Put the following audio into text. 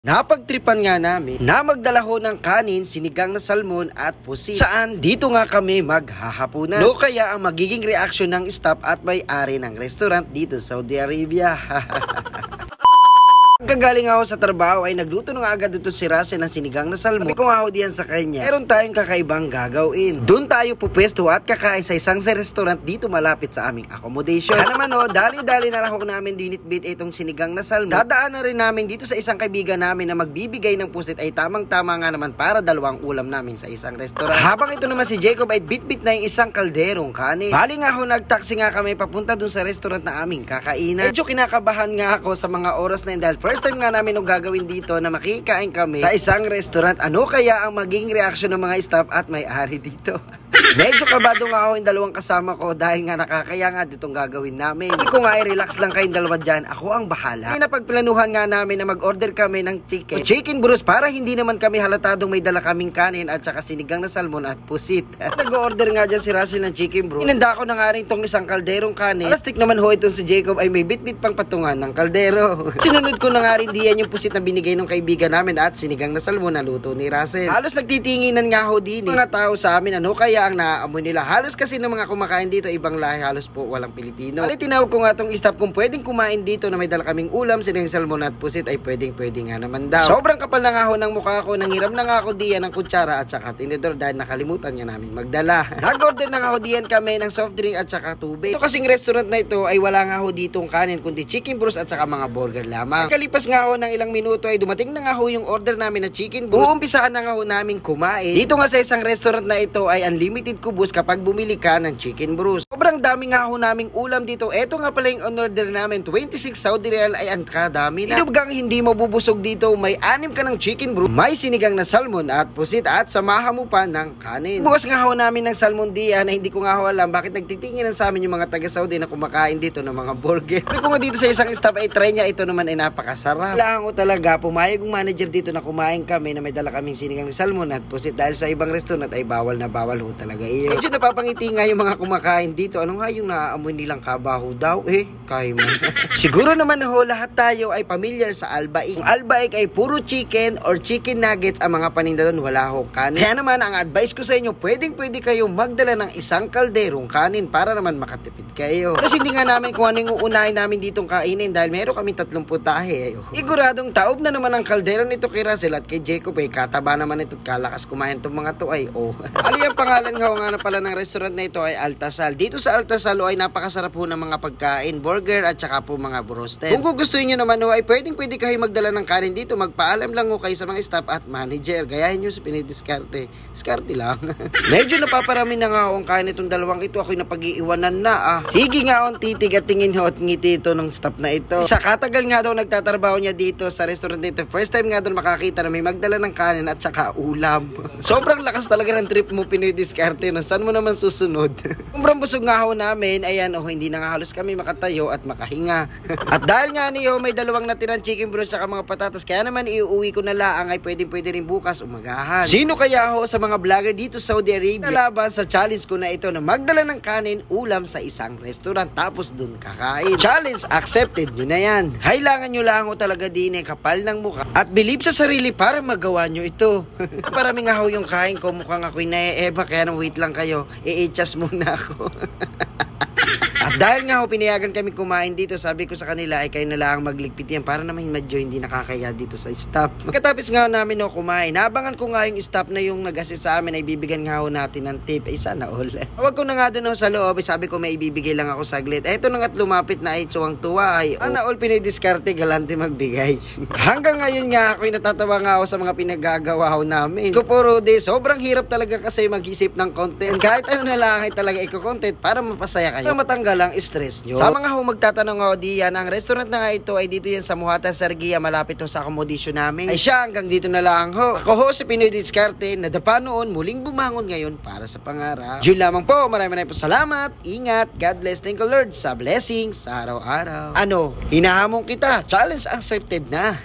Napagtripan nga namin na magdala ho ng kanin, sinigang na salmon at pusit. Saan dito nga kami maghahapunan. No kaya ang magiging reaksyon ng staff at may-ari ng restaurant dito sa Saudi Arabia. Kagaling ako sa trabaho ay nagluto na agad dito si Russell ng sinigang na salmon. Sabi ko nga ako diyan sa kanya, meron tayong kakaibang gagawin. Doon tayo pupwesto at kakain sa isang restaurant dito malapit sa aming accommodation. Kaya naman dali-dali na lang namin dinitbit itong sinigang na salmon. Dadaan na rin namin dito sa isang kaibigan namin na magbibigay ng pusit ay tamang-tama nga naman para dalawang ulam namin sa isang restaurant. Habang ito naman si Jacob ay bitbit na yung isang kalderong kanin. Bali nga ako nagtaksi nga kami papunta doon sa restaurant na aming kakainan. Medyo kinakabahan nga ako sa mga oras na yun dahil first time nga namin gagawin dito na makikain kami sa isang restaurant. Ano kaya ang magiging reaksyon ng mga staff at may-ari dito? Medyo kabado nga ako yung dalawang kasama ko dahil nga nakakaya nga ditong gagawin namin. Hindi ko nga i-relax lang kayong dalawa dyan. Ako ang bahala. Ay napagplanuhan nga namin na mag-order kami ng chicken burros para hindi naman kami halatadong may dala kaming kanin at saka sinigang na salmon at pusit. Nag-order nga dyan si Russell ng chicken burros. Inanda ko na nga rin itong isang kalderong kanin. Plastic naman ho itong si Jacob ay may bit-bit pang patungan ng kaldero. Sinunod ko na nga rin diyan yung pusit na binigay ng kaibigan namin at sinigang na salmon na luto ni Russell. Halos nagtitinginan nga ho din mga tao sa amin ano kaya ang naaamoy nila. Halos kasi ng mga kumakain dito ibang lahi, halos po walang Pilipino. Kaya tinawag ko nga tong staff kung pwedeng kumain dito na may dala kaming ulam, sinigang salmon at pusit ay pwede nga naman daw. Sobrang kapal na nga ho ng mukha ko, nanghiram na nga ako diyan ng kutsara at saka tinidor dahil nakalimutan nga namin magdala. Nag-order na nga ho diyan kami ng soft drink at saka tubig. Ito kasing restaurant na ito ay wala nga ho ditong kanin kundi chicken burros at saka mga burger lamang. Kalipas nga ho ng ilang minuto ay dumating na nga ho yung order namin na chicken burros. Uumpisahan na nga ho namin kumain. Dito nga sa isang restaurant na ito ay unlimited kubos kapag bumili ka ng chicken burros. Sobrang dami nga ho naming ulam dito. Ito nga pala yung on-order namin, 26 Saudi Real ay ang kadami na. Ilubgang hindi mabubusog dito, may 6 ka ng chicken burros, may sinigang na salmon at pusit at samahan mo pa ng kanin. Bukas nga ho namin ng salmon diyan na hindi ko nga ho alam bakit nagtitingin sa amin yung mga taga Saudi na kumakain dito ng mga burger. Sabi ko nga dito sa isang staff ay try niya, ito naman ay napakasarap. Kailangan ko talaga pumayag yung manager dito na kumain kami na may dala kaming sinigang na salmon at pusit dahil sa ibang restaurant ay bawal na bawal ho talaga iyo. Medyo napapangiti nga yung mga kumakain dito. Ano nga yung naaamoy nilang kabaho daw? Kaya man. Siguro naman ho lahat tayo ay familiar sa albaik. Ang albaik ay puro chicken or chicken nuggets ang mga paninda doon, wala ho kanin. Kaya naman ang advice ko sa inyo, pwede kayo magdala ng isang kalderong kanin para naman makatipid kayo. Kasi hindi nga namin kung anong uunahin namin ditong kainin dahil meron kami 30 putahe. Iguradong taob na naman ang kaldero nito kay Russell at kay Jacob kataba naman ito at kalakas kumain itong mga to ay Ali ang pangalan nga na pala ng restaurant na ito ay Altasal. Dito sa Altasal ay napakasarap po ng mga pagkain, burger at saka po mga broasted. Kung gustuhin nyo naman ay pwede kayo magdala ng kanin dito, magpaalam lang kayo sa mga staff at manager. Gayahin nyo sa pinidiskarte. Diskarte lang. Medyo napaparami na nga ang kain itong dalawang ito. Ako'y napag-iiwanan na Sige nga titig at tingin ho at ngiti ito ng staff na ito. Sa katagal nga daw nagtatrabaho niya dito sa restaurant dito, first time nga doon makakita na may magdala ng kanin at saka ulam. Sobrang lakas talaga ng trip mo pinidiskarte. Saan mo naman susunod? Sobrang busog nga ho namin. Ayan, hindi na nga halos kami makatayo at makahinga. At dahil nga niyo may dalawang natirang chicken burros at mga patatas, kaya naman iuwi ko na laang ay pwede rin bukas umagahan. Sino kaya ho sa mga vlogger dito sa Saudi Arabia nalaban sa challenge ko na ito na magdala ng kanin, ulam sa isang restaurant tapos dun kakain? Challenge accepted nyo na yan. Kailangan nyo lang talaga din kapal ng mukha at believe sa sarili para magawa nyo ito. Parami nga ho yung kain ko, mukhang ako'y naieba kaya nang wait lang kayo, i-adjust muna ako. At dahil nga pinayagan kami kumain dito, sabi ko sa kanila ay kayo na lang magligpit yan para naman medyo hindi nakakaya dito sa staff. Pagkatapos nga namin kumain, nabangan ko nga yung staff na yung nag-assist sa amin ay bibigyan nga natin ng tip. Sana all. Huwag ko na nga doon sa loob, sabi ko may ibibigay lang ako saglit. Eto na nga't lumapit na ay tuwang-tuwa ay sana all pinidiskarte, galante magbigay. Hanggang ngayon nga ako'y natatawa nga ako sa mga pinagagawa namin. Ko puro sobrang hirap talaga kasi mag-isip ng content. Kahit ano na lang ay talaga i-content para mapasaya kayo. Para matanggal lang stress nyo. Sa mga magtatanong diyan, ang restaurant na nga ito ay dito yan sa Muhata Sargia, malapit sa accommodation namin. Ay siya, hanggang dito na lang ho. Ako ho si Pinoy Diskarte, nadapa noon, muling bumangon ngayon para sa pangarap. Yun lamang po, maraming po salamat, ingat, God bless, thank you Lord sa blessings sa araw-araw. Hinahamon kita, challenge accepted na.